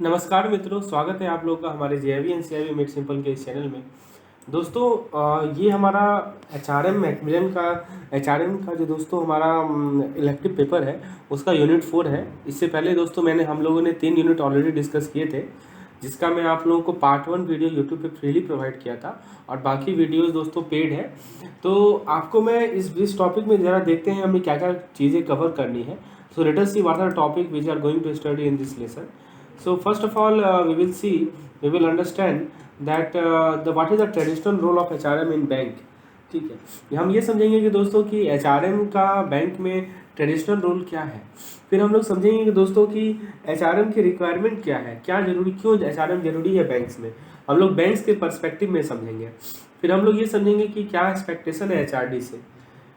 नमस्कार मित्रों, स्वागत है आप लोगों का हमारे जेआईवी एंड सीआईवी मेड सिंपल के इस चैनल में। दोस्तों ये हमारा एचआरएम मैकमिलन का जो दोस्तों हमारा इलेक्टिव पेपर है उसका यूनिट 4 है। इससे पहले दोस्तों हम लोगों ने 3 यूनिट ऑलरेडी डिस्कस किए थे, जिसका मैं आप लोगों को पार्ट 1 वीडियो यूट्यूब पे फ्रीली प्रोवाइड किया था और बाकी वीडियोस दोस्तों पेड है। तो आपको मैं इस टॉपिक में ज़रा देखते हैं हमें क्या क्या चीज़ें कवर करनी है। So let us see what are topic which are going to study in this lesson. So first of all, we will understand that what is the traditional role of HRM in bank। ठीक है, हम ये समझेंगे कि दोस्तों कि HRM का bank में ट्रेडिशनल रोल क्या है। फिर हम लोग समझेंगे कि दोस्तों कि HRM की रिक्वायरमेंट क्या है, क्या जरूरी, क्यों HRM जरूरी है बैंक्स में। हम लोग बैंक्स के पर्सपेक्टिव में समझेंगे। फिर हम लोग ये समझेंगे कि क्या एक्सपेक्टेशन है HRD से,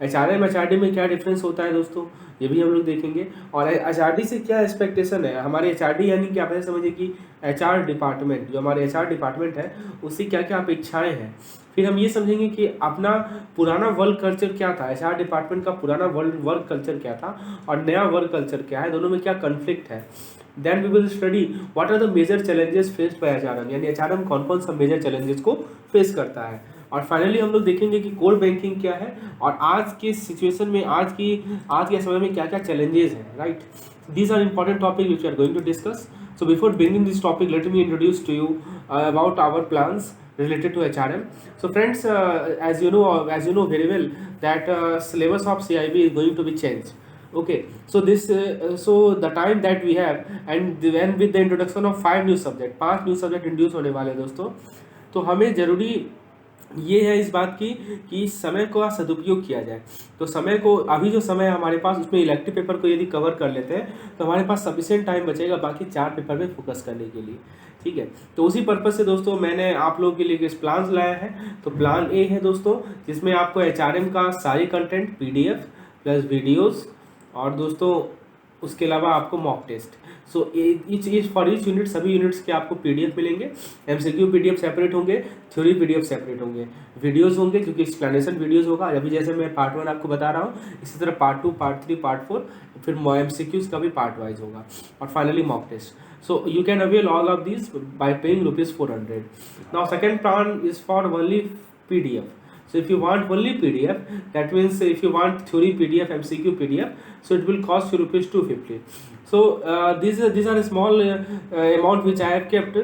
HRM HRD में क्या डिफरेंस होता है दोस्तों, ये भी हम लोग देखेंगे। और HRD से क्या एक्सपेक्टेशन है हमारे HRD, यानी कि आप ऐसे समझिए कि HR डिपार्टमेंट, जो हमारे HR डिपार्टमेंट है उससे क्या क्या अपेक्षाएं हैं। फिर हम ये समझेंगे कि अपना पुराना वर्क कल्चर क्या था, HR डिपार्टमेंट का पुराना वर्क कल्चर क्या था और नया वर्क कल्चर क्या है, दोनों में क्या कन्फ्लिक्ट है। Then we will study what are the major challenges faced by HRM, यानी HRM कौन कौन सा मेजर चैलेंजेस को फेस करता है। और फाइनली हम लोग देखेंगे कि कोर बैंकिंग क्या है और आज के सिचुएशन में, आज के समय में क्या क्या चैलेंजेस हैं, right. These are important topic which we are going to discuss. So before beginning this topic, let me introduce to you about our plans related to HRM. So friends, as you know very well that syllabus of CIB is going to be changed. Okay, so the time that we have and with the introduction of 5 new subject, 5 new subject introduce होने वाले दोस्तों, तो हमें जरूरी ये है इस बात की कि समय का सदुपयोग किया जाए। तो समय को, अभी जो समय है हमारे पास, उसमें इलेक्टिव पेपर को यदि कवर कर लेते हैं तो हमारे पास सफिशिएंट टाइम बचेगा बाकी 4 पेपर में फोकस करने के लिए। ठीक है, तो उसी पर्पज़ से दोस्तों मैंने आप लोगों के लिए कुछ प्लान्स लाया है। तो प्लान ए है दोस्तों, जिसमें आपको HRM का सारी कंटेंट PDF प्लस वीडियोज़ और दोस्तों उसके अलावा आपको mock test. So for each unit, सभी यूनिट्स के आपको PDF मिलेंगे। MCQ PDF सेपरेट होंगे, थ्योरी PDF सेपरेट होंगे, वीडियोस होंगे क्योंकि एक्सप्लेनेशन वीडियोस होगा। अभी जैसे मैं पार्ट 1 आपको बता रहा हूँ, इसी तरह पार्ट 2, पार्ट 3, पार्ट 4, फिर MCQs का भी पार्ट वाइज होगा और finally mock test. So you can avail all of this by paying ₹400। Now second plan is for only PDF. So if you want only PDF, that means if you want theory PDF, MCQ PDF, so it will cost you ₹250. So these are a small amount which I have kept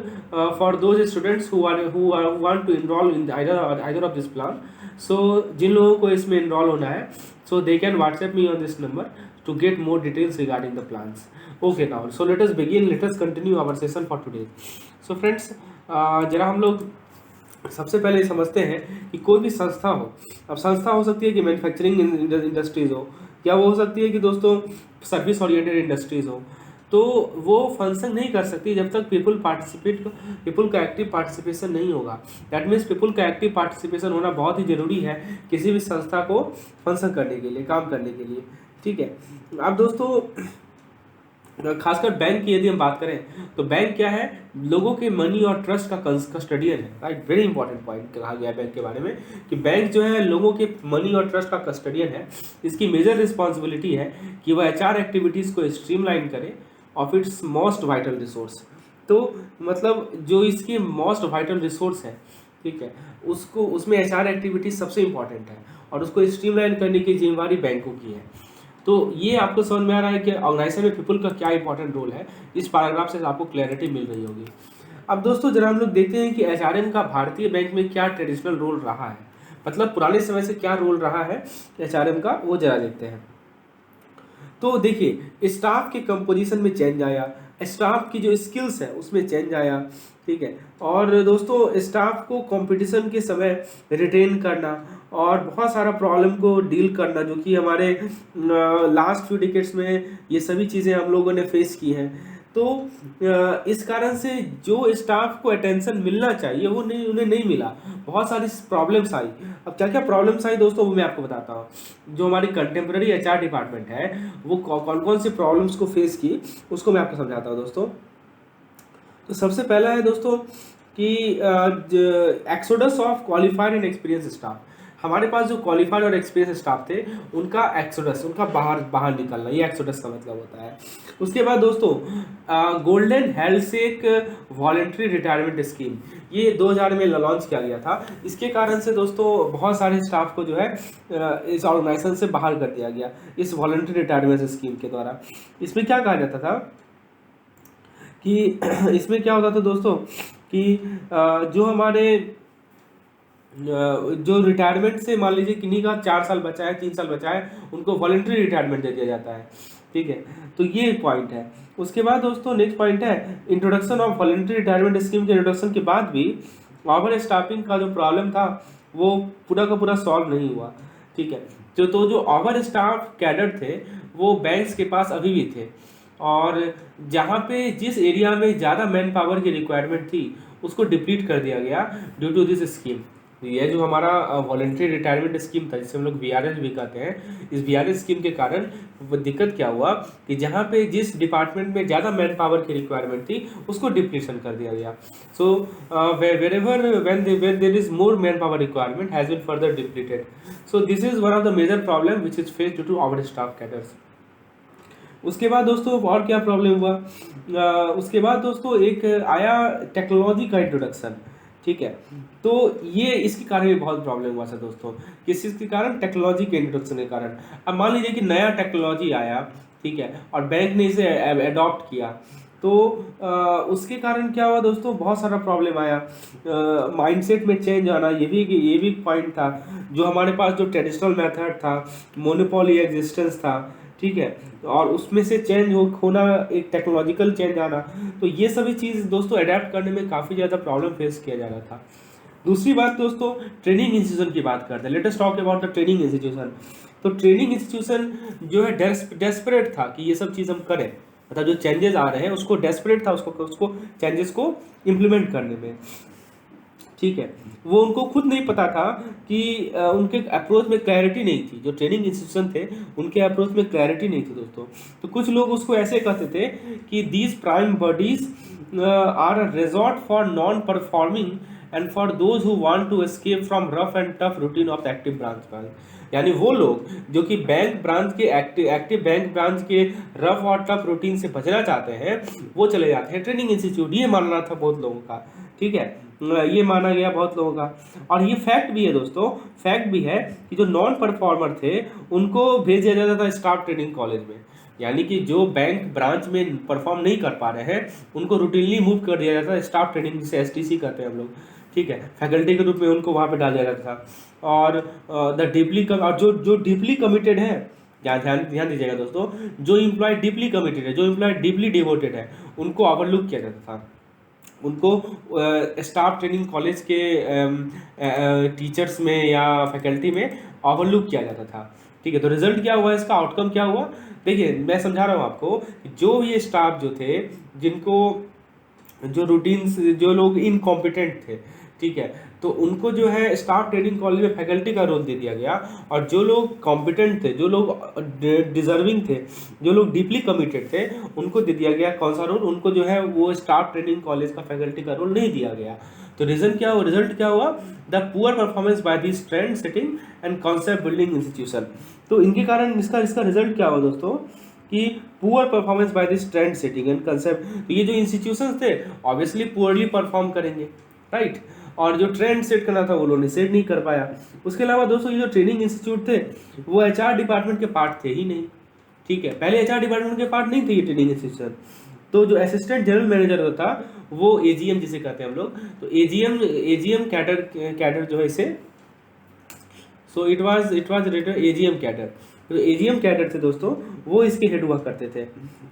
for those students who want to enroll in either of this plan. So जिन लोगों को इसमें enroll होना है, so they can WhatsApp me on this number to get more details regarding the plans. Okay, now so let us continue our session for today. So friends, जरा हम लोग सबसे पहले समझते हैं कि कोई भी संस्था हो, अब संस्था हो सकती है कि मैन्युफैक्चरिंग इंडस्ट्रीज हो, या वो हो सकती है कि दोस्तों सर्विस ओरिएंटेड इंडस्ट्रीज हो, तो वो फंक्शन नहीं कर सकती जब तक पीपल का एक्टिव पार्टिसिपेशन नहीं होगा। दैट मीन्स पीपल का एक्टिव पार्टिसिपेशन होना बहुत ही ज़रूरी है किसी भी संस्था को फंक्शन करने के लिए, काम करने के लिए। ठीक है, अब दोस्तों खासकर बैंक की यदि हम बात करें तो बैंक क्या है, लोगों के मनी और ट्रस्ट का कस्टडियन है, राइट। वेरी इंपॉर्टेंट पॉइंट कहा गया है बैंक के बारे में कि बैंक जो है लोगों के मनी और ट्रस्ट का कस्टडियन है। इसकी मेजर रिस्पॉन्सिबिलिटी है कि वह HR एक्टिविटीज़ को स्ट्रीमलाइन करे of its most vital resource. तो मतलब जो इसकी मोस्ट वाइटल रिसोर्स है, ठीक है, उसको, उसमें HR एक्टिविटीज सबसे इंपॉर्टेंट है और उसको स्ट्रीमलाइन करने की जिम्मेवारी बैंकों की है। तो ये आपको समझ में आ रहा है कि ऑर्गेनाइजेशन में पीपल का क्या इंपॉर्टेंट रोल है। इस पैराग्राफ से आपको क्लैरिटी मिल रही होगी। अब दोस्तों जरा हम लोग देखते हैं कि HRM का भारतीय बैंक में क्या ट्रेडिशनल रोल रहा है, मतलब पुराने समय से क्या रोल रहा है HRM का, वो जरा देखते हैं। तो देखिए, स्टाफ के कंपोजिशन में चेंज आया, स्टाफ की जो स्किल्स है उसमें चेंज आया, ठीक है। और दोस्तों स्टाफ को कंपटीशन के समय रिटेन करना और बहुत सारा प्रॉब्लम को डील करना, जो कि हमारे लास्ट फ्यू डिकेड्स में ये सभी चीज़ें हम लोगों ने फेस की हैं। तो इस कारण से जो स्टाफ को अटेंशन मिलना चाहिए वो उन्हें नहीं मिला, बहुत सारी प्रॉब्लम्स आई। अब क्या क्या प्रॉब्लम्स आई दोस्तों, वो मैं आपको बताता हूँ। जो हमारी कंटेम्प्रेरी HR डिपार्टमेंट है वो कौन कौन सी प्रॉब्लम्स को फेस की, उसको मैं आपको समझाता हूँ दोस्तों। तो सबसे पहला है दोस्तों कि exodus of qualified and experience staff. हमारे पास जो क्वालिफाइड और एक्सपीरियंस स्टाफ थे उनका एक्सोडस, उनका बाहर बाहर निकलना, ये एक्सोडस का मतलब होता है। उसके बाद दोस्तों गोल्डन हेल्सेक वॉलेंट्री रिटायरमेंट स्कीम, ये 2000 में लॉन्च किया गया था। इसके कारण से दोस्तों बहुत सारे स्टाफ को जो है इस ऑर्गेनाइजेशन से बाहर कर दिया गया इस वॉलेंट्री रिटायरमेंट स्कीम के द्वारा। इसमें क्या कहा जाता था कि इसमें क्या होता था दोस्तों कि जो हमारे जो रिटायरमेंट से मान लीजिए किन्हीं का 4 साल बचा है, 3 साल बचा है, उनको वॉलंटरी रिटायरमेंट दे दिया जाता है। ठीक है, तो ये पॉइंट है। उसके बाद दोस्तों नेक्स्ट पॉइंट है introduction of voluntary retirement scheme के इंट्रोडक्शन के बाद भी ओवर स्टाफिंग का जो प्रॉब्लम था वो पूरा का पूरा सॉल्व नहीं हुआ। ठीक है, तो जो ओवर स्टाफ कैडर थे वो बैंक्स के पास अभी भी थे, और जहाँ पे जिस एरिया में ज़्यादा मैन पावर की रिक्वायरमेंट थी उसको डिप्लीट कर दिया गया ड्यू टू दिस स्कीम। ये जो हमारा वॉलेंट्री रिटायरमेंट स्कीम था जिसे हम लोग वीआरएस भी कहते हैं, इस वीआरएस स्कीम के कारण वो दिक्कत क्या हुआ कि जहाँ पे जिस डिपार्टमेंट में ज़्यादा मैन पावर की रिक्वायरमेंट थी उसको डिप्लीशन कर दिया गया। सो wherever when there is more manpower requirement has been further depleted. So this is one of the major problem which is faced due to our staff cadres. उसके बाद दोस्तों और क्या प्रॉब्लम हुआ, उसके बाद दोस्तों एक आया टेक्नोलॉजी का इंट्रोडक्शन। ठीक है, तो ये इसके कारण भी बहुत प्रॉब्लम हुआ था दोस्तों। किस चीज़ के कारण? टेक्नोलॉजी के इंट्रोडक्शन के कारण। अब मान लीजिए कि नया टेक्नोलॉजी आया, ठीक है, और बैंक ने इसे अडॉप्ट किया, तो उसके कारण क्या हुआ दोस्तों, बहुत सारा प्रॉब्लम आया। माइंडसेट में चेंज आना, ये भी पॉइंट था। जो हमारे पास जो ट्रेडिशनल मेथड था, मोनोपोली एग्जिस्टेंस था, ठीक है, और उसमें से चेंज होना, एक टेक्नोलॉजिकल चेंज आना, तो ये सभी चीज़ दोस्तों अडेप्ट करने में काफ़ी ज़्यादा प्रॉब्लम फेस किया जा रहा था। दूसरी बात दोस्तों ट्रेनिंग इंस्टीट्यूशन की बात करते हैं। Let us talk about the training institution. तो ट्रेनिंग इंस्टीट्यूशन जो है डेस्परेट था कि ये सब चीज़ हम करें, मतलब जो चेंजेस आ रहे हैं उसको डेस्परेट था उसको चेंजेस को इम्प्लीमेंट करने में। ठीक है, वो उनको खुद नहीं पता था कि उनके अप्रोच में क्लैरिटी नहीं थी। जो ट्रेनिंग इंस्टीट्यूशन थे उनके अप्रोच में क्लैरिटी नहीं थी दोस्तों। तो कुछ लोग उसको ऐसे कहते थे कि these prime bodies are a resort for non performing and for those who want to escape from rough and tough routine of the active branch. यानी वो लोग जो कि बैंक ब्रांच के एक्टिव बैंक ब्रांच के रफ और tough routine से बचना चाहते हैं वो चले जाते हैं ट्रेनिंग इंस्टीट्यूट। ये मानना था बहुत लोगों का। ठीक है, ये माना गया बहुत लोगों का, और ये फैक्ट भी है दोस्तों, फैक्ट भी है कि जो नॉन परफॉर्मर थे उनको भेज दिया जाता था स्टाफ ट्रेनिंग कॉलेज में। यानी कि जो बैंक ब्रांच में परफॉर्म नहीं कर पा रहे हैं उनको रूटीनली मूव कर दिया जाता था स्टाफ ट्रेनिंग, जिसे एसटीसी कहते हैं हम लोग। ठीक है, फैकल्टी के रूप में उनको वहाँ पे डाल दिया जाता था। और द डीपली और जो डीपली कमिटेड है, ध्यान दीजिएगा दोस्तों, जो इम्प्लॉय डीपली कमिटेड है, जो इम्प्लॉय डीपली डिवोटेड है, उनको ओवरलुक किया जाता था। उनको स्टाफ ट्रेनिंग कॉलेज के टीचर्स में या फैकल्टी में ओवरलुक किया जाता था। ठीक है, तो रिजल्ट क्या हुआ, इसका आउटकम क्या हुआ? देखिए मैं समझा रहा हूँ आपको, जो ये स्टाफ जो थे, जिनको जो रूटीन्स, जो लोग इनकॉम्पिटेंट थे, ठीक है, तो उनको जो है स्टाफ ट्रेनिंग कॉलेज में फैकल्टी का रोल दे दिया गया, और जो लोग कॉम्पिटेंट थे, जो लोग डिजर्विंग थे, जो लोग डीपली कमिटेड थे, उनको दे दिया गया कौन सा रोल? उनको जो है वो स्टाफ ट्रेनिंग कॉलेज का फैकल्टी का रोल नहीं दिया गया। तो रीजन क्या हुआ, रिजल्ट क्या हुआ? The poor performance by this trend setting and concept building institution. तो इनके कारण इसका रिजल्ट क्या हुआ दोस्तों कि poor performance by this trend setting and concept. तो ये जो इंस्टीट्यूशंस थे ऑब्वियसली पुअरली परफॉर्म करेंगे, राइट, और जो ट्रेंड सेट करना था वो लोगों ने सेट नहीं कर पाया। उसके अलावा दोस्तों ये जो ट्रेनिंग इंस्टीट्यूट थे वो एचआर डिपार्टमेंट के पार्ट थे ही नहीं। ठीक है, पहले एचआर डिपार्टमेंट के पार्ट नहीं थे ये ट्रेनिंग इंस्टीट्यूशन। तो जो असिस्टेंट जनरल मैनेजर होता वो एजीएम जिसे कहते हैं हम लोग, तो एजीएम कैडर जो है इसे, so it was AGM cadre. तो एजीएम कैडर थे दोस्तों, वो इसके हेड हुआ करते थे।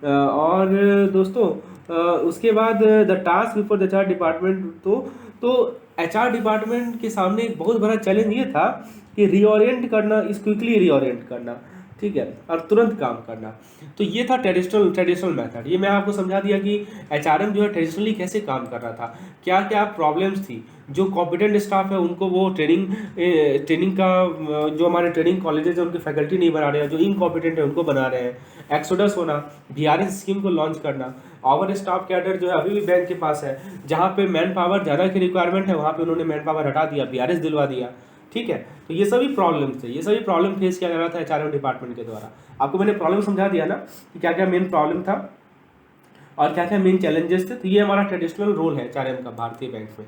और दोस्तों उसके बाद the task before the HR department, तो एचआर डिपार्टमेंट के सामने एक बहुत बड़ा चैलेंज ये था कि रीओरिएंट करना, इस क्विकली रीओरिएंट करना, ठीक है, और तुरंत काम करना। तो ये था ट्रेडिशनल मेथड। ये मैं आपको समझा दिया कि एचआरएम जो है ट्रेडिशनली कैसे काम कर रहा था, क्या क्या प्रॉब्लम्स थी। जो कॉम्पिटेंट स्टाफ है उनको वो ट्रेनिंग का जो हमारे ट्रेनिंग कॉलेजेज है उनकी फैकल्टी नहीं बना रहे हैं, जो इनकॉम्पिटेंट है उनको बना रहे हैं, एक्सोडस होना, वीआरएस स्कीम को लॉन्च करना, ओवर स्टाफ कैडर जो है अभी भी बैंक के पास है, जहाँ पे मैन पावर ज़्यादा की रिक्वायरमेंट है वहाँ पे उन्होंने मैन पावर हटा दिया, वीआरएस दिलवा दिया। ठीक है। तो ये सभी प्रॉब्लम्स थे, ये सभी प्रॉब्लम फेस किया जा रहा था एचआरएम डिपार्टमेंट के द्वारा। आपको मैंने प्रॉब्लम समझा दिया ना कि क्या क्या मेन प्रॉब्लम था और क्या क्या मेन चैलेंजेस थे। तो ये हमारा ट्रेडिशनल रोल है एचआरएम का भारतीय बैंक में।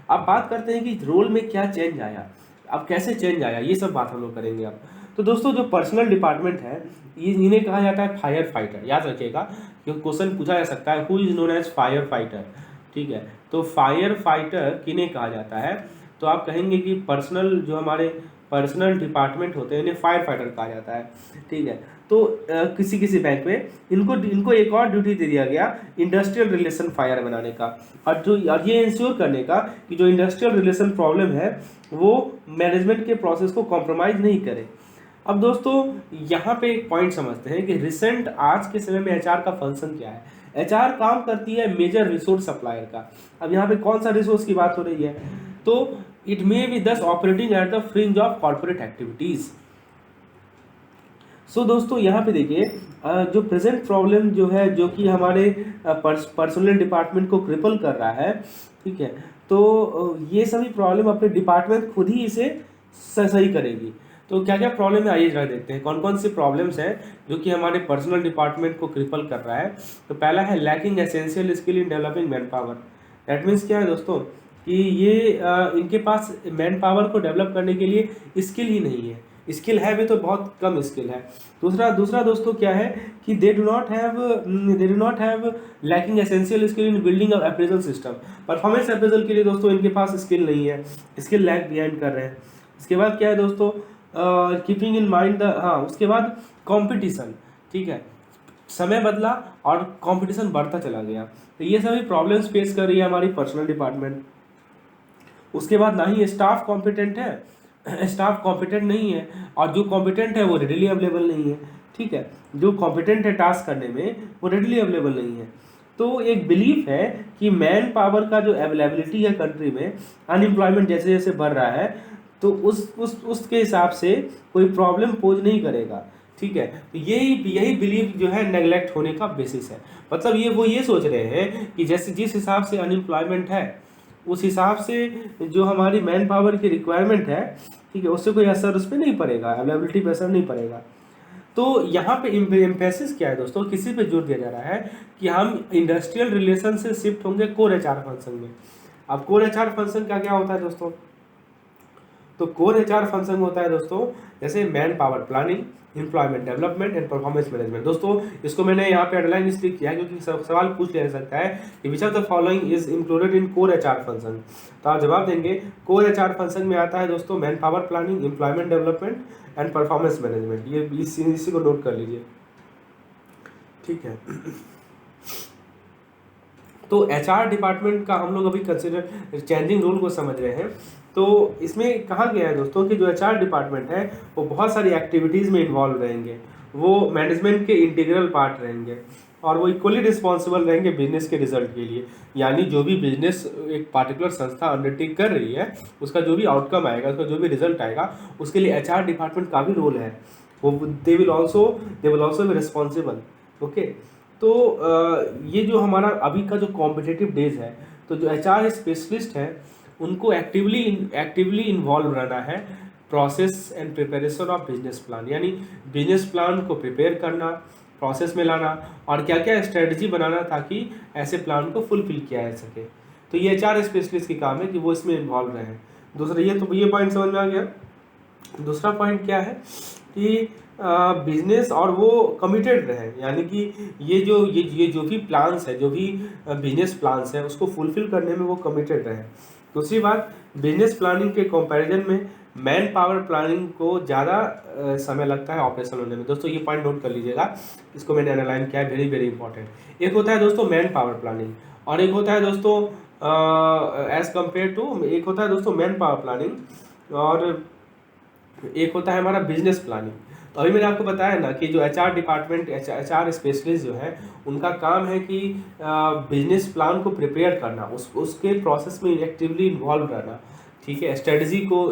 अब बात करते हैं कि रोल में क्या चेंज आया, अब कैसे चेंज आया, ये सब बात हम लोग करेंगे अब। तो दोस्तों जो पर्सनल डिपार्टमेंट है, ये इन्हें कहा जाता है फायर फाइटर। याद रखिएगा क्योंकि क्वेश्चन पूछा जा सकता है who is known as fire fighter, ठीक है। तो फायर फाइटर किन्हें कहा जाता है, तो आप कहेंगे कि पर्सनल जो हमारे पर्सनल डिपार्टमेंट होते हैं इन्हें फायर फाइटर कहा जाता है, ठीक है। तो किसी किसी बैंक में इनको एक और ड्यूटी दे दिया गया इंडस्ट्रियल रिलेशन फायर बनाने का, और ये इंश्योर करने का कि जो इंडस्ट्रियल रिलेशन प्रॉब्लम है वो मैनेजमेंट के प्रोसेस को कॉम्प्रोमाइज़ नहीं करे। अब दोस्तों यहाँ पे एक पॉइंट समझते हैं कि रिसेंट आज के समय में एचआर का फंक्शन क्या है। एचआर काम करती है मेजर रिसोर्स सप्लायर का। अब यहाँ पे कौन सा रिसोर्स की बात हो रही है, तो it may be thus operating at the fringe of corporate activities. So दोस्तों यहाँ पे देखिए जो प्रेजेंट प्रॉब्लम जो है, जो कि हमारे पर्सनल डिपार्टमेंट को क्रिपल कर रहा है, ठीक है। तो ये सभी प्रॉब्लम अपने डिपार्टमेंट खुद ही इसे सही करेगी। तो क्या क्या प्रॉब्लम है आइए जरा देखते हैं कौन कौन सी प्रॉब्लम्स हैं जो कि हमारे पर्सनल डिपार्टमेंट को क्रिपल कर रहा है। तो पहला है lacking essential skill in developing man power. That means क्या है दोस्तों कि ये इनके पास मैन पावर को डेवलप करने के लिए स्किल ही नहीं है, स्किल है भी तो बहुत कम स्किल है। दूसरा दोस्तों क्या है कि they do not have lacking essential skill in building of appraisal system. Performance appraisal के लिए दोस्तों इनके पास स्किल नहीं है, स्किल लैक बिहाइंड कर रहे हैं। इसके बाद क्या है दोस्तों कीपिंग इन माइंड उसके बाद कंपटीशन, ठीक है। समय बदला और कंपटीशन बढ़ता चला गया, तो ये सभी प्रॉब्लम्स फेस कर रही है हमारी पर्सनल डिपार्टमेंट। उसके बाद ना ही स्टाफ कॉम्पिटेंट है, स्टाफ कॉम्पिटेंट नहीं है, और जो कॉम्पिटेंट है वो रेडिली अवेलेबल नहीं है, ठीक है। जो कॉम्पिटेंट है टास्क करने में वो रेडिली अवेलेबल नहीं है। तो एक बिलीफ है कि मैन पावर का जो अवेलेबिलिटी है कंट्री में, अनएम्प्लॉयमेंट जैसे जैसे बढ़ रहा है, तो उसके हिसाब से कोई प्रॉब्लम पोज नहीं करेगा, ठीक है। तो यही बिलीफ जो है नेगलेक्ट होने का बेसिस है। मतलब ये सोच रहे हैं कि जैसे जिस हिसाब से अनएम्प्लॉयमेंट है उस हिसाब से जो हमारी मैन पावर की रिक्वायरमेंट है, ठीक है, उससे कोई असर उस पर नहीं पड़ेगा, अवेलेबिलिटी पे असर नहीं पड़ेगा। तो यहाँ पे एम्फेसिस क्या है दोस्तों, किसी पे जोर दिया जा रहा है कि हम इंडस्ट्रियल रिलेशन से शिफ्ट होंगे कोर एचआर फंक्शन में। अब कोर एचआर फंक्शन का क्या होता है दोस्तों, तो कोर एचआर फंक्शन होता है दोस्तों जैसे man power planning, employment development and performance management. दोस्तों इसको मैंने यहाँ पे अंडरलाइन इसलिए किया है क्योंकि सवाल पूछ लिया जा सकता है कि which of the following is included in core HR function. तो आप जवाब देंगे कोर एचआर फंक्शन में आता है दोस्तों man power planning, employment development and performance management. ये इसी को नोट कर लीजिए, ठीक है। तो एचआर डिपार्टमेंट का हम लोग अभी कंसिडर चेंजिंग रोल को समझ रहे हैं। तो इसमें कहा गया है दोस्तों कि जो एचआर डिपार्टमेंट है वो बहुत सारी एक्टिविटीज़ में इन्वॉल्व रहेंगे, वो मैनेजमेंट के इंटीग्रल पार्ट रहेंगे, और वो इक्वली रिस्पॉन्सिबल रहेंगे बिजनेस के रिजल्ट के लिए। यानी जो भी बिजनेस एक पार्टिकुलर संस्था अंडरटेक कर रही है उसका जो भी आउटकम आएगा, उसका जो भी रिजल्ट आएगा, उसके लिए एचआर डिपार्टमेंट का भी रोल है, वो they will also be responsible, okay. तो ये जो हमारा अभी का जो कॉम्पिटिटिव डेज है, तो जो एचआर स्पेशलिस्ट है उनको एक्टिवली इन्वॉल्व रहना है process and preparation of business plan. यानी बिजनेस प्लान को प्रिपेयर करना, प्रोसेस में लाना, और क्या क्या स्ट्रेटजी बनाना ताकि ऐसे प्लान को फुलफिल किया जा सके। तो ये एचआर स्पेशलिस्ट की काम है कि वो इसमें इन्वॉल्व रहे। दूसरा ये पॉइंट समझ में आ गया। दूसरा पॉइंट क्या है कि बिजनेस और वो कमिटेड रहे, यानी कि ये जो भी प्लान्स है, जो भी बिजनेस प्लान्स है उसको फुलफिल करने में वो कमिटेड रहे। दूसरी बात, बिजनेस प्लानिंग के कंपैरिजन में मैन पावर प्लानिंग को ज़्यादा समय लगता है ऑपरेशन होने में। दोस्तों ये पॉइंट नोट कर लीजिएगा, इसको मैंने एनालाइन किया है, वेरी वेरी इंपॉर्टेंट। एक होता है दोस्तों मैन पावर प्लानिंग, और एक होता है दोस्तों एज कम्पेयर टू, एक होता है दोस्तों मैन पावर प्लानिंग और एक होता है हमारा बिजनेस प्लानिंग। तो अभी मैंने आपको बताया ना कि जो एचआर डिपार्टमेंट, एचआर स्पेशलिस्ट जो है उनका काम है कि बिजनेस प्लान को प्रिपेयर करना, उसके प्रोसेस में एक्टिवली इन्वॉल्व रहना, ठीक है, स्ट्रेटजी को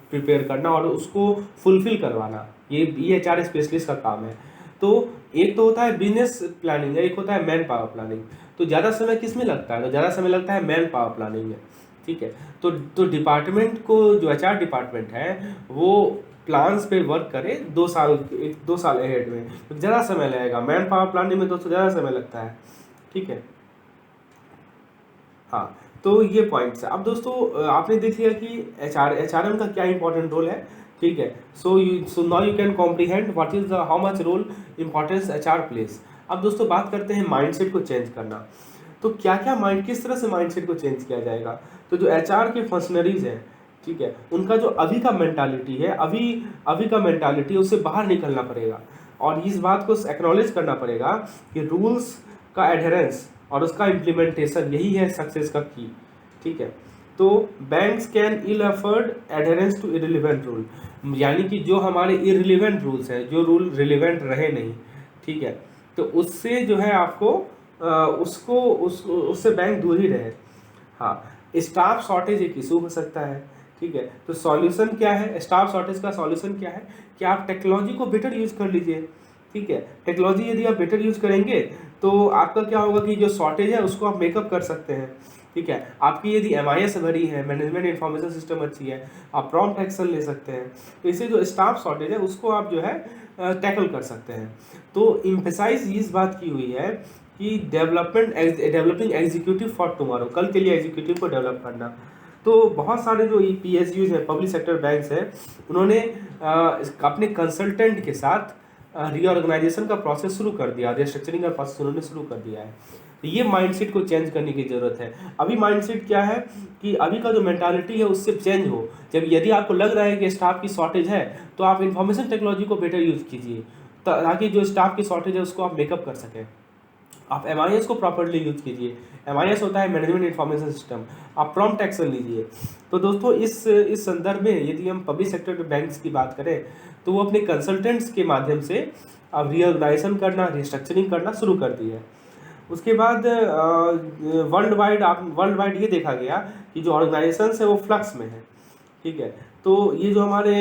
प्रिपेयर करना और उसको फुलफिल करवाना, ये एचआर स्पेशलिस्ट का काम है। तो एक तो होता है बिजनेस प्लानिंग, एक होता है मैन पावर प्लानिंग। तो ज़्यादा समय किस में लगता है, तो ज़्यादा समय लगता है मैन पावर प्लानिंग में, ठीक है। तो डिपार्टमेंट को, जो एचआर डिपार्टमेंट है वो प्लान्स पे वर्क करे 2 साल, 2 साल अहेड में, तो ज़्यादा समय लगेगा। मैन पावर प्लानिंग में दोस्तों ज़्यादा समय लगता है, ठीक है। हाँ, तो ये पॉइंट्स है। अब दोस्तों आपने देख लिया कि एचआरएम का क्या इंपॉर्टेंट रोल है, ठीक है। So now you can comprehend what is the how much role importance HR place. अब दोस्तों बात करते हैं माइंडसेट को चेंज करना। तो क्या क्या किस तरह से माइंडसेट को चेंज किया जाएगा। तो जो एचआर के फंक्शनरीज हैं, ठीक है, उनका जो अभी का मेंटालिटी है, अभी का मेंटालिटी, उससे बाहर निकलना पड़ेगा और इस बात को एक्नॉलेज करना पड़ेगा कि रूल्स का एडहेरेंस और उसका इम्प्लीमेंटेशन यही है सक्सेस का की, ठीक है। तो banks can ill afford adherence to irrelevant rule, यानी कि जो हमारे इररिलेवेंट रूल्स हैं, जो रूल रिलेवेंट रहे नहीं, ठीक है, तो उससे जो है आपको उससे बैंक दूर ही रहे। हाँ, स्टाफ शॉर्टेज एक इशू हो सकता है, ठीक है। तो सॉल्यूशन क्या है, स्टाफ शॉर्टेज का सॉल्यूशन क्या है कि आप टेक्नोलॉजी को बेटर यूज़ कर लीजिए, ठीक है। टेक्नोलॉजी यदि आप बेटर यूज़ करेंगे तो आपका क्या होगा कि जो शॉर्टेज है उसको आप मेकअप कर सकते हैं, ठीक है। आपकी यदि MIS भरी है, मैनेजमेंट इन्फॉर्मेशन सिस्टम अच्छी है, आप प्रॉम्प्ट एक्शन ले सकते हैं, तो इससे जो स्टाफ शॉर्टेज है उसको आप जो है टैकल कर सकते हैं। तो इम्फेसाइज इस बात की हुई है कि डेवलपिंग एग्जीक्यूटिव फॉर टुमारो, कल के लिए एग्जीक्यूटिव को डेवलप करना। तो बहुत सारे जो PSUs हैं, पब्लिक सेक्टर बैंक्स हैं, उन्होंने अपने कंसल्टेंट के साथ रीऑर्गेनाइजेशन का प्रोसेस शुरू कर दिया, रिस्ट्रक्चरिंग का प्रोसेस उन्होंने शुरू कर दिया है। तो ये माइंडसेट को चेंज करने की ज़रूरत है। अभी माइंडसेट क्या है कि अभी का जो मेंटालिटी है उससे चेंज हो। जब यदि आपको लग रहा है कि स्टाफ की शॉर्टेज है तो आप इंफॉर्मेशन टेक्नोलॉजी को बेटर यूज़ कीजिए ताकि जो स्टाफ की शॉर्टेज है उसको आप मेकअप कर सकें। आप MIS को प्रॉपरली यूज कीजिए। MIS होता है मैनेजमेंट इन्फॉर्मेशन सिस्टम, आप प्रॉम्प्ट एक्शन लीजिए। तो दोस्तों इस संदर्भ में यदि हम पब्लिक सेक्टर के बैंक्स की बात करें तो वो अपने कंसल्टेंट्स के माध्यम से अब रीऑर्गेनाइजेशन करना, रिस्ट्रक्चरिंग करना शुरू कर दी है। उसके बाद वर्ल्ड वाइड ये देखा गया कि जो ऑर्गेनाइजेशन है वो फ्लक्स में है, ठीक है। तो ये जो हमारे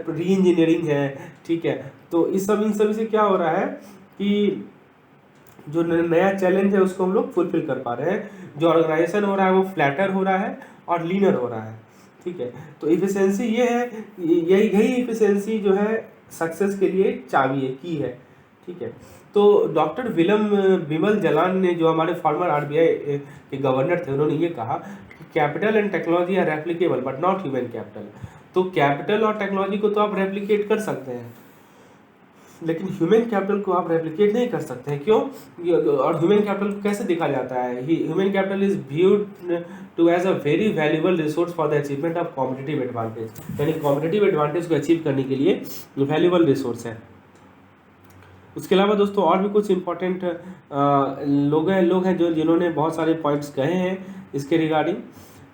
री इंजीनियरिंग है, ठीक है, तो इन सभी से क्या हो रहा है कि जो नया चैलेंज है उसको हम लोग फुलफिल कर पा रहे हैं। जो ऑर्गेनाइजेशन हो रहा है वो फ्लैटर हो रहा है और लीनर हो रहा है, ठीक है। तो इफिशिएंसी ये है, यही इफिशिएंसी जो है सक्सेस के लिए चाबी है, की है, ठीक है। तो डॉक्टर बिमल जलान ने, जो हमारे फॉर्मर RBI के गवर्नर थे, उन्होंने ये कहा कि capital and technology are replicable but not human capital. तो कैपिटल और टेक्नोलॉजी को तो आप रेप्लिकेट कर सकते हैं लेकिन ह्यूमन कैपिटल को आप रेप्लिकेट नहीं कर सकते हैं। क्यों? और ह्यूमन कैपिटल को कैसे देखा जाता है? Human capital is viewed to as a very valuable resource for the achievement of competitive advantage, यानी कॉम्पिटिटिव एडवांटेज को अचीव करने के लिए वैल्यूएबल रिसोर्स है। उसके अलावा दोस्तों और भी कुछ इंपॉर्टेंट लोग हैं जिन्होंने बहुत सारे पॉइंट्स कहे हैं इसके रिगार्डिंग।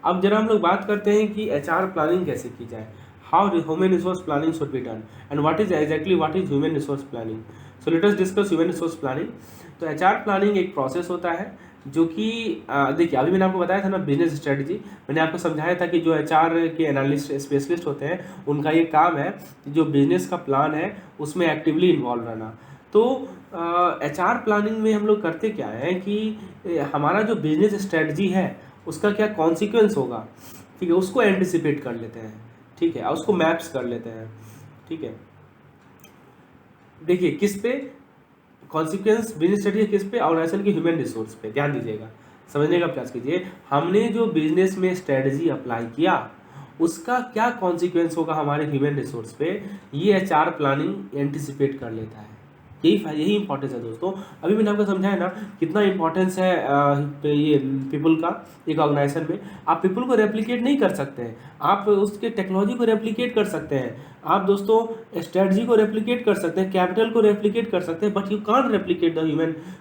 अब जरा हम लोग बात करते हैं कि HR प्लानिंग कैसे की जाए। How human resource planning should be done and what is human resource planning. So let us discuss human resource planning. तो HR प्लानिंग एक प्रोसेस होता है जो कि देखिए, अभी मैंने आपको बताया था ना बिजनेस स्ट्रेटजी, मैंने आपको समझाया था कि जो HR के एनालिस्ट स्पेशलिस्ट होते हैं उनका ये काम है कि जो बिजनेस का प्लान है उसमें एक्टिवली इन्वॉल्व रहना। तो HR प्लानिंग में हम लोग करते क्या है कि हमारा जो बिजनेस स्ट्रेटजी है उसका क्या कॉन्सिक्वेंस होगा, ठीक है, उसको एंटिसिपेट कर लेते हैं, ठीक है, उसको मैप्स कर लेते हैं, ठीक है। देखिए किस पे कॉन्सिक्वेंस बिजनेस स्ट्रेटजी किस पे, ऑर्गेनाइजेशन के ह्यूमन रिसोर्स पे। ध्यान दीजिएगा, समझने का प्रयास कीजिए। हमने जो बिजनेस में स्ट्रेटजी अप्लाई किया उसका क्या कॉन्सिक्वेंस होगा हमारे ह्यूमन रिसोर्स पे, ये HR प्लानिंग एंटिसिपेट कर लेता है। यही इंपॉर्टेंस है दोस्तों। अभी मैंने आपको समझाया ना कितना इंपॉर्टेंस है ये पीपल का एक ऑर्गेनाइजेशन में। आप पीपल को रेप्लिकेट नहीं कर सकते हैं, आप उसके टेक्नोलॉजी को रेप्लिकेट कर सकते हैं, आप दोस्तों स्ट्रेटजी को रेप्लिकेट कर सकते हैं, कैपिटल को रेप्लिकेट कर सकते हैं, but you can't replicate the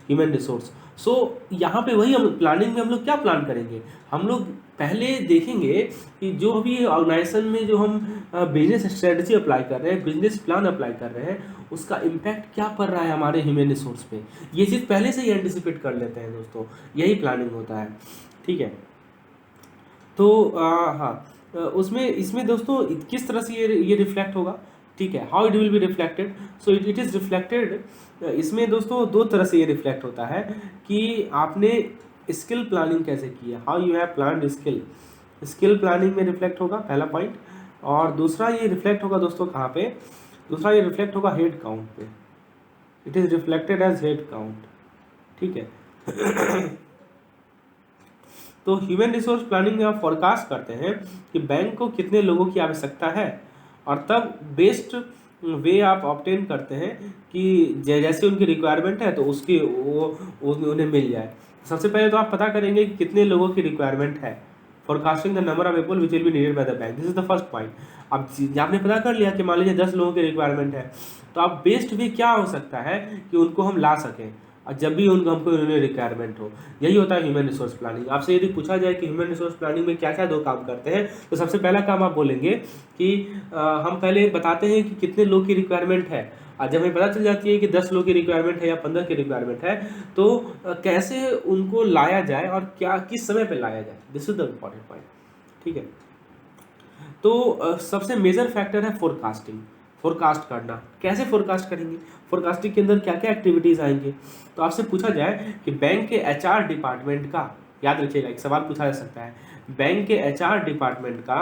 human resource. So यहाँ पे वही हम प्लानिंग में हम लोग क्या प्लान करेंगे, हम लोग पहले देखेंगे कि जो भी ऑर्गेनाइजेशन में जो हम बिजनेस स्ट्रेटजी अप्लाई कर रहे हैं, बिजनेस प्लान अप्लाई कर रहे हैं, उसका इम्पैक्ट क्या पड़ रहा है हमारे ह्यूमन रिसोर्स पे। ये चीज़ पहले से ही एंटिसिपेट कर लेते हैं दोस्तों, यही प्लानिंग होता है, ठीक है। तो हाँ, इसमें दोस्तों किस तरह से ये रिफ्लेक्ट होगा, ठीक है, how it will be reflected. So it is reflected, इसमें दोस्तों 2 तरह से ये रिफ्लेक्ट होता है कि आपने स्किल प्लानिंग कैसे की है, how you have planned skill, skill planning में रिफ्लेक्ट होगा, पहला पॉइंट। और दूसरा ये रिफ्लेक्ट होगा दोस्तों कहाँ पे, दूसरा ये रिफ्लेक्ट होगा हेड काउंट पे, it is reflected as head count, ठीक है। तो ह्यूमन रिसोर्स प्लानिंग में आप फोरकास्ट करते हैं कि बैंक को कितने लोगों की आवश्यकता है, और तब बेस्ट वे आप ऑब्टेन करते हैं कि जैसे उनकी रिक्वायरमेंट है तो उसकी वो उन्हें मिल जाए। सबसे पहले तो आप पता करेंगे कि कितने लोगों की रिक्वायरमेंट है, forecasting the number of people which will be needed by the bank, this is the first point. अब आपने पता कर लिया कि मान लीजिए 10 लोगों की रिक्वायरमेंट है, तो आप बेस्ट वे क्या हो सकता है कि उनको हम ला सकें और जब भी हमको उन्हें रिक्वायरमेंट हो। यही होता है ह्यूमन रिसोर्स प्लानिंग। आपसे यदि पूछा जाए कि ह्यूमन रिसोर्स प्लानिंग में क्या क्या दो काम करते हैं, तो सबसे पहला काम आप बोलेंगे कि हम पहले बताते हैं कि कितने लोग की रिक्वायरमेंट है, और जब हमें पता चल जाती है कि 10 लोग की रिक्वायरमेंट है या 15 की रिक्वायरमेंट है, तो कैसे उनको लाया जाए और क्या किस समय पर लाया जाए, this is the important point, ठीक है। तो सबसे मेजर फैक्टर है फोरकास्टिंग, फोरकास्ट करना। कैसे फोरकास्ट करेंगे, फोरकास्टिंग के अंदर क्या क्या एक्टिविटीज़ आएंगे। तो आपसे पूछा जाए कि बैंक के एचआर डिपार्टमेंट का, याद रखिएगा एक सवाल पूछा जा सकता है, बैंक के एचआर डिपार्टमेंट का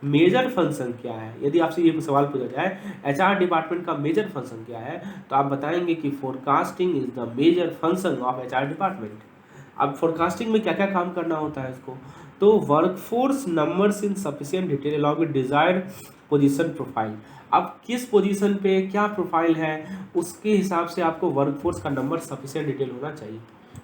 मेजर फंक्शन क्या है। यदि आपसे ये सवाल पूछा जाए एचआर डिपार्टमेंट का मेजर फंक्शन क्या है, तो आप बताएंगे कि forecasting is the major function of HR department. अब फोरकास्टिंग में क्या क्या काम करना होता है इसको, तो workforce numbers in sufficient detail along with desired position profile. अब किस पोजीशन पे क्या प्रोफाइल है उसके हिसाब से आपको वर्कफोर्स का नंबर सफिशिएंट डिटेल होना चाहिए,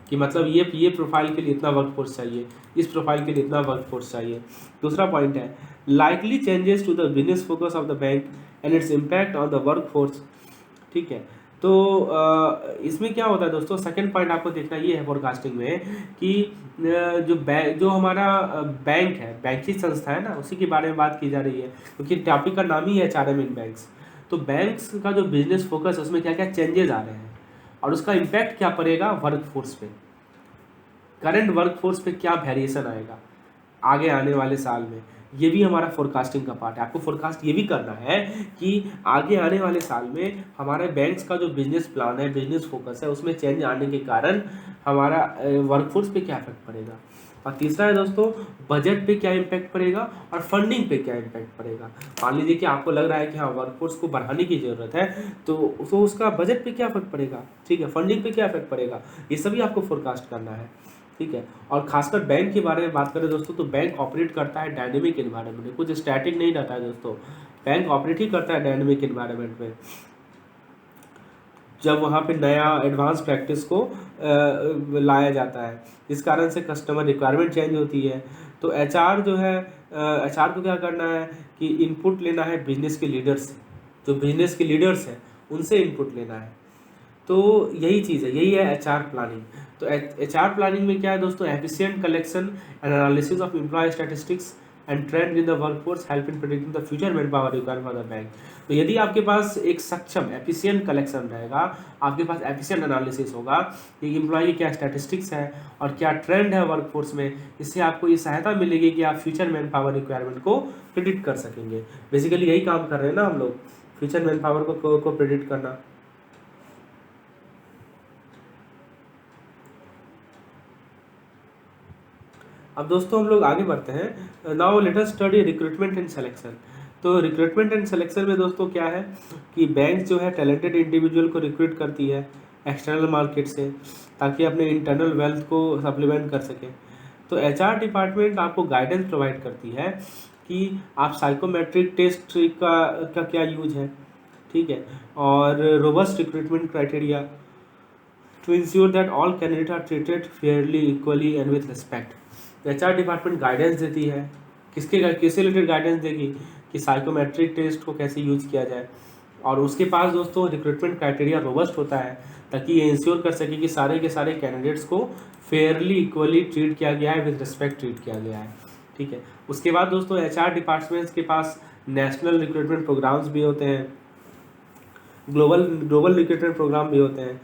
कि मतलब ये प्रोफाइल के लिए इतना वर्कफोर्स चाहिए, इस प्रोफाइल के लिए इतना वर्कफोर्स चाहिए। दूसरा पॉइंट है likely changes to the business focus of the bank and its impact on the workforce, ठीक है। तो इसमें क्या होता है दोस्तों, सेकंड पॉइंट आपको देखना ये है फोरकास्टिंग में कि जो हमारा बैंक है, बैंकिंग संस्था है ना, उसी के बारे में बात की जा रही है, क्योंकि टॉपिक का नाम ही है एचआरएम इन बैंक्स। तो बैंक्स का जो बिजनेस फोकस है उसमें क्या क्या चेंजेस आ रहे हैं और उसका इम्पैक्ट क्या पड़ेगा वर्कफोर्स पे, करंट वर्कफोर्स पे क्या वेरिएशन आएगा आगे आने वाले साल में, ये भी हमारा फोरकास्टिंग का पार्ट है। आपको फोरकास्ट ये भी करना है कि आगे आने वाले साल में हमारे बैंक्स का जो बिजनेस प्लान है, बिजनेस फोकस है, उसमें चेंज आने के कारण हमारा वर्कफोर्स पे क्या इफेक्ट पड़ेगा। और तीसरा है दोस्तों बजट पे क्या इम्पैक्ट पड़ेगा और फंडिंग पे क्या इम्पैक्ट पड़ेगा। मान लीजिए कि आपको लग रहा है कि हाँ वर्कफोर्स को बढ़ाने की ज़रूरत है, तो उसका बजट पे क्या इफेक्ट पड़ेगा, ठीक है, फंडिंग पे क्या इफेक्ट पड़ेगा, ये सभी आपको फोरकास्ट करना है, ठीक है। और खासकर बैंक के बारे में बात करें दोस्तों, तो बैंक ऑपरेट करता है डायनेमिक एनवायरनमेंट में, कुछ स्टैटिक नहीं रहता है दोस्तों, बैंक ऑपरेट ही करता है डायनेमिक एनवायरनमेंट में। जब वहाँ पे नया एडवांस प्रैक्टिस को लाया जाता है, जिस कारण से कस्टमर रिक्वायरमेंट चेंज होती है, तो एचआर जो है, एचआर को क्या करना है कि इनपुट लेना है बिजनेस के लीडर्स से, जो बिजनेस के लीडर्स हैं उनसे इनपुट लेना है। तो यही चीज़ है, यही है एचआर प्लानिंग। तो एचआर प्लानिंग में क्या है दोस्तों, efficient collection and analysis of employ statistics and trend in the workforce help in predicting the future manpower required for the bank. तो यदि आपके पास एक सक्षम एफिशिएंट कलेक्शन रहेगा, आपके पास एफिशिएंट एनालिसिस होगा कि एम्प्लॉय की क्या स्टैटिस्टिक्स है और क्या ट्रेंड है वर्कफोर्स में, इससे आपको ये सहायता मिलेगी कि आप फ्यूचर मैन पावर रिक्वायरमेंट को प्रिडिक्ट कर सकेंगे। बेसिकली यही काम कर रहे हैं ना हम लोग, फ्यूचर मैन पावर को प्रिडिक्ट करना। अब दोस्तों हम लोग आगे बढ़ते हैं। Now let us study recruitment and selection. तो रिक्रूटमेंट एंड सिलेक्शन में दोस्तों क्या है कि बैंक जो है टैलेंटेड इंडिविजुअल को रिक्रूट करती है एक्सटर्नल मार्केट से, ताकि अपने इंटरनल वेल्थ को सप्लीमेंट कर सके। तो एचआर डिपार्टमेंट आपको गाइडेंस प्रोवाइड करती है कि आप साइकोमेट्रिक टेस्ट का क्या यूज है, ठीक है, और robust recruitment criteria to ensure that all candidate are treated fairly, equally and with respect. HR department guidance देती है, किससे रिलेटेड गाइडेंस देगी कि साइकोमेट्रिक टेस्ट को कैसे यूज किया जाए, और उसके पास दोस्तों रिक्रूटमेंट क्राइटेरिया रोबस्ट होता है ताकि ये इंश्योर कर सके कि सारे के सारे कैंडिडेट्स को फेयरली, इक्वली ट्रीट किया गया है, विद रिस्पेक्ट ट्रीट किया गया है, ठीक है। उसके बाद दोस्तों एचआर डिपार्टमेंट्स के पास नेशनल रिक्रूटमेंट प्रोग्राम्स भी होते हैं, ग्लोबल रिक्रूटमेंट प्रोग्राम भी होते हैं,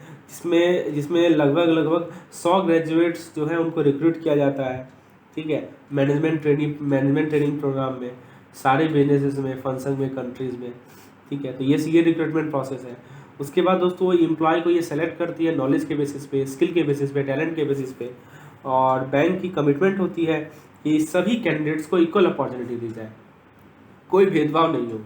जिसमें लगभग 100 ग्रेजुएट्स जो है उनको रिक्रूट किया जाता है, ठीक है, मैनेजमेंट ट्रेनिंग प्रोग्राम में, सारे बिजनेसेस में, फंक्शन में, कंट्रीज़ में, ठीक है। तो ये रिक्रूटमेंट प्रोसेस है। उसके बाद दोस्तों वो एम्प्लॉय को ये सेलेक्ट करती है नॉलेज के बेसिस पे, स्किल के बेसिस पे, टैलेंट के बेसिस पे, और बैंक की कमिटमेंट होती है कि सभी कैंडिडेट्स को इक्वल अपॉर्चुनिटी दी जाए, कोई भेदभाव नहीं हो,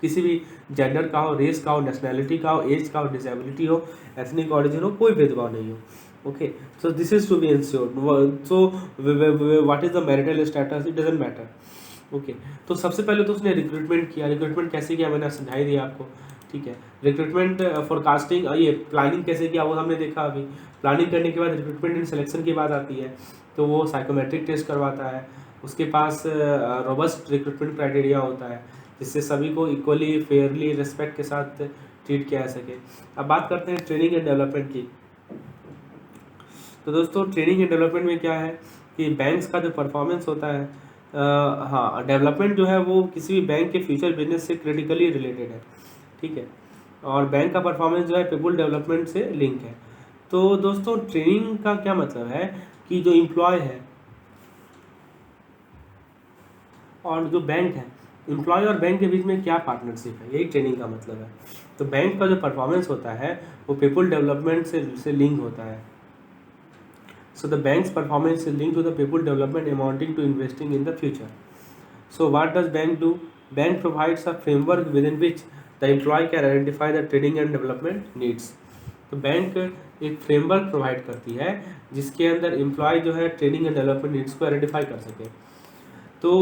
किसी भी जेंडर का हो, रेस का हो, नेशनैलिटी का हो, एज का हो, डिसेबिलिटी हो, एथनिक ऑरिजिन हो, कोई भेदभाव नहीं हो। Okay, so this is to be ensured. So what is the marital status, it doesn't matter. Okay, तो सबसे पहले तो उसने रिक्रूटमेंट किया। रिक्रूटमेंट कैसे किया मैंने समझाई दिया आपको, ठीक है। रिक्रूटमेंट फोरकास्टिंग, ये प्लानिंग कैसे किया वो हमने देखा अभी। प्लानिंग करने के बाद रिक्रूटमेंट एंड सिलेक्शन की बात आती है, तो वो साइकोमेट्रिक टेस्ट करवाता है, उसके पास रोबस्ट रिक्रूटमेंट क्राइटेरिया होता है जिससे सभी को इक्वली फेयरली रिस्पेक्ट के साथ ट्रीट किया जा सके। अब बात करते हैं ट्रेनिंग एंड डेवलपमेंट की। तो दोस्तों ट्रेनिंग एंड डेवलपमेंट में क्या है कि बैंक्स का जो परफॉर्मेंस होता है, हाँ, डेवलपमेंट जो है वो किसी भी बैंक के फ्यूचर बिजनेस से क्रिटिकली रिलेटेड है, ठीक है। और बैंक का परफॉर्मेंस जो है पीपल डेवलपमेंट से लिंक है। तो दोस्तों ट्रेनिंग का क्या मतलब है कि जो एम्प्लॉय है और जो बैंक है, एम्प्लॉय और बैंक के बीच में क्या पार्टनरशिप है, यही ट्रेनिंग का मतलब है। तो बैंक का जो परफॉर्मेंस होता है वो पीपल डेवलपमेंट से लिंक होता है। So the bank's performance is linked to the people development amounting to investing in the future. So what does bank do? Bank provides a framework within which the employee can identify the training and development needs. तो bank एक framework provide करती है जिसके अंदर employ जो है training and development needs को identify कर सके। तो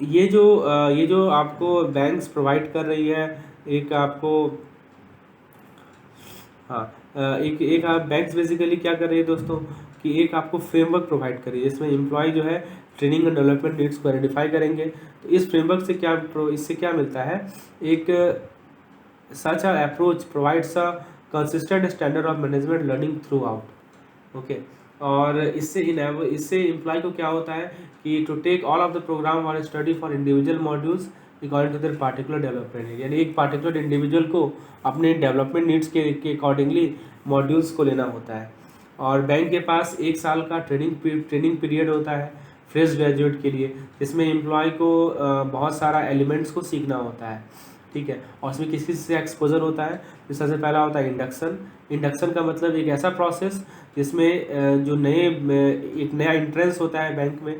ये जो आपको बैंक्स प्रोवाइड कर रही है, एक आपको, हाँ, एक आप बैंक्स बेसिकली क्या कर रही है दोस्तों कि एक आपको फ्रेमवर्क प्रोवाइड करिए जिसमें एम्प्लॉय जो है ट्रेनिंग एंड डेवलपमेंट नीड्स को आइडेंटिफाई करेंगे। तो इस फ्रेमवर्क से इससे क्या मिलता है, एक such approach provides a consistent standard of management learning throughout. Okay, और इससे एम्प्लॉय को क्या होता है कि to take all of the programme or study for individual modules according to their particular development need, यानी एक पार्टिकुलर इंडिविजुअल को अपने डेवलपमेंट नीड्स के अकॉर्डिंगली मॉड्यूल्स को लेना होता है। और बैंक के पास 1 साल का ट्रेनिंग पीरियड होता है फ्रेश ग्रेजुएट के लिए, जिसमें एम्प्लॉय को बहुत सारा एलिमेंट्स को सीखना होता है, ठीक है। और उसमें किस किस से एक्सपोजर होता है, तो सबसे पहला होता है इंडक्शन। इंडक्शन का मतलब एक ऐसा प्रोसेस जिसमें जो एक नया इंट्रेंस होता है बैंक में,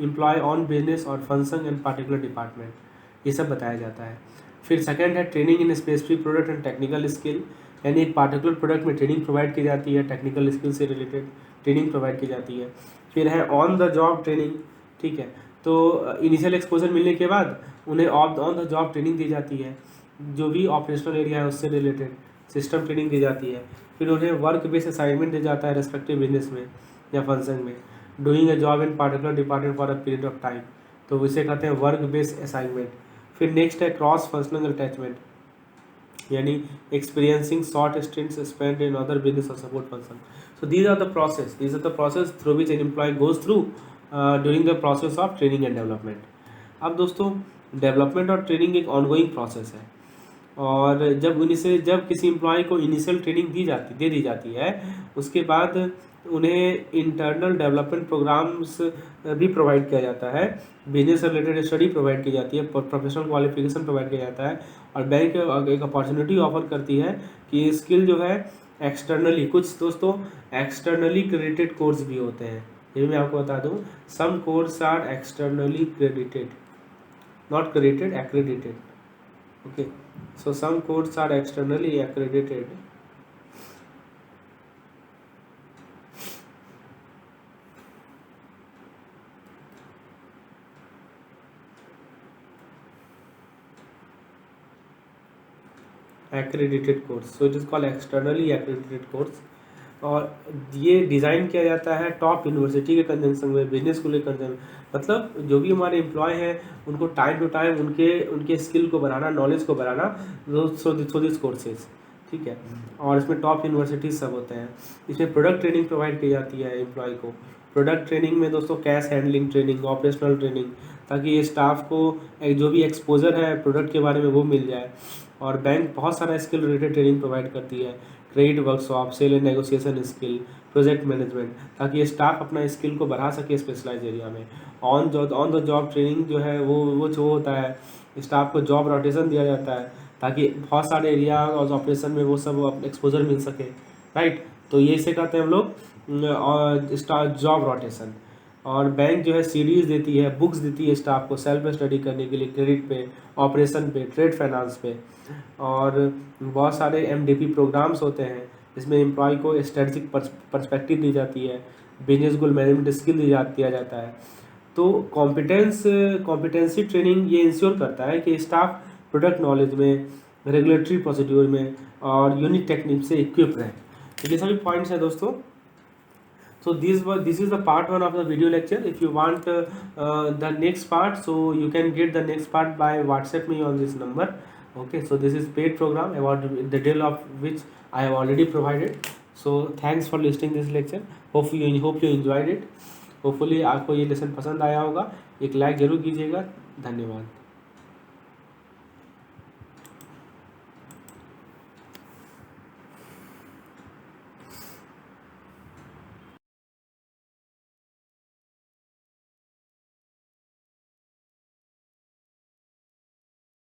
एम्प्लॉय ऑन बिजनेस और फंक्शन एंड पार्टिकुलर डिपार्टमेंट, ये सब बताया जाता है। फिर सेकंड है training in specific product and technical skill, यानी एक पार्टिकुलर प्रोडक्ट में ट्रेनिंग प्रोवाइड की जाती है, टेक्निकल स्किल से रिलेटेड ट्रेनिंग प्रोवाइड की जाती है। फिर है ऑन द जॉब ट्रेनिंग, ठीक है। तो इनिशियल एक्सपोजर मिलने के बाद उन्हें ऑन द जॉब ट्रेनिंग दी जाती है, जो भी ऑपरेशनल एरिया है उससे रिलेटेड सिस्टम ट्रेनिंग दी जाती है। फिर उन्हें वर्क बेस्ड असाइनमेंट दिया जाता है रेस्पेक्टिव बिजनेस में या फंक्शन में, doing a job in particular department for a period of time, तो इसे कहते हैं वर्क बेस्ड असाइनमेंट। फिर नेक्स्ट है क्रॉस फंक्शनल अटैचमेंट, यानी experiencing short stints spent in other business or support function. So these are the process through which an employee goes through during the process of training and development. अब दोस्तों development और training एक ongoing process है, और जब किसी employ को initial training दे दी जाती है, उसके बाद उन्हें इंटरनल डेवलपमेंट प्रोग्राम्स भी प्रोवाइड किया जाता है, बिजनेस से रिलेटेड स्टडी प्रोवाइड की जाती है, प्रोफेशनल क्वालिफिकेशन प्रोवाइड किया जाता है, और बैंक एक अपॉर्चुनिटी ऑफर करती है कि स्किल जो है एक्सटर्नली, कुछ दोस्तों एक्सटर्नली क्रेडिटेड कोर्स भी होते हैं, ये भी मैं आपको बता दूं, some course are externally credited, not credited, accredited. Okay, so some courses are externally accredited. Accredited course, so it is called externally accredited course। और ये डिज़ाइन किया जाता है टॉप यूनिवर्सिटी के कंजंक्शन में, बिजनेस स्कूल के कंजंक्शन, मतलब जो भी हमारे एम्प्लॉय हैं उनको टाइम टू टाइम उनके स्किल को बढ़ाना, नॉलेज को बढ़ाना, सो दिस कोर्सेज, ठीक है। और इसमें टॉप यूनिवर्सिटीज सब होते हैं। इसमें प्रोडक्ट ट्रेनिंग प्रोवाइड की जाती है एम्प्लॉय को। प्रोडक्ट ट्रेनिंग में दोस्तों cash handling training, operational training, ताकि ये स्टाफ को जो भी एक्सपोजर है प्रोडक्ट के बारे में वो मिल जाए। और बैंक बहुत सारा स्किल रिलेटेड ट्रेनिंग प्रोवाइड करती है, credit workshop, sale and negotiation skill, project management, ताकि स्टाफ अपना स्किल को बढ़ा सके स्पेशलाइज एरिया में। ऑन द जॉब ट्रेनिंग जो है वो जो होता है, स्टाफ को जॉब रोटेशन दिया जाता है ताकि बहुत सारे एरिया और ऑपरेशन में वो सब एक्सपोजर मिल सके, राइट। तो ये इसे कहते हैं हम लोग जॉब रोटेशन। और बैंक जो है सीडीज़ देती है, बुक्स देती है स्टाफ को सेल्फ स्टडी करने के लिए, क्रेडिट पे, ऑपरेशन पे, ट्रेड फाइनेंस पे। और बहुत सारे एमडीपी प्रोग्राम्स होते हैं जिसमें एम्प्लॉय को स्ट्रेटजिक पर्सपेक्टिव दी जाती है, बिजनेस गोल मैनेजमेंट स्किल दिया जाता है। तो कॉम्पिटेंसी ट्रेनिंग ये इंश्योर करता है कि स्टाफ प्रोडक्ट नॉलेज में, रेगुलेटरी प्रोसीड्यूर में और यूनिक टेक्निक से इक्विप रहे। तो ये सभी पॉइंट्स हैं दोस्तों। So this is the part 1 of the video lecture. If you want the next part, so you can get the next part by WhatsApp me on this number. Okay, so this is paid program about the deal of which I have already provided. So thanks for listening this lecture. Hope you enjoyed it. Hopefully आपको ये lesson पसंद आया होगा। एक like जरूर कीजिएगा। धन्यवाद।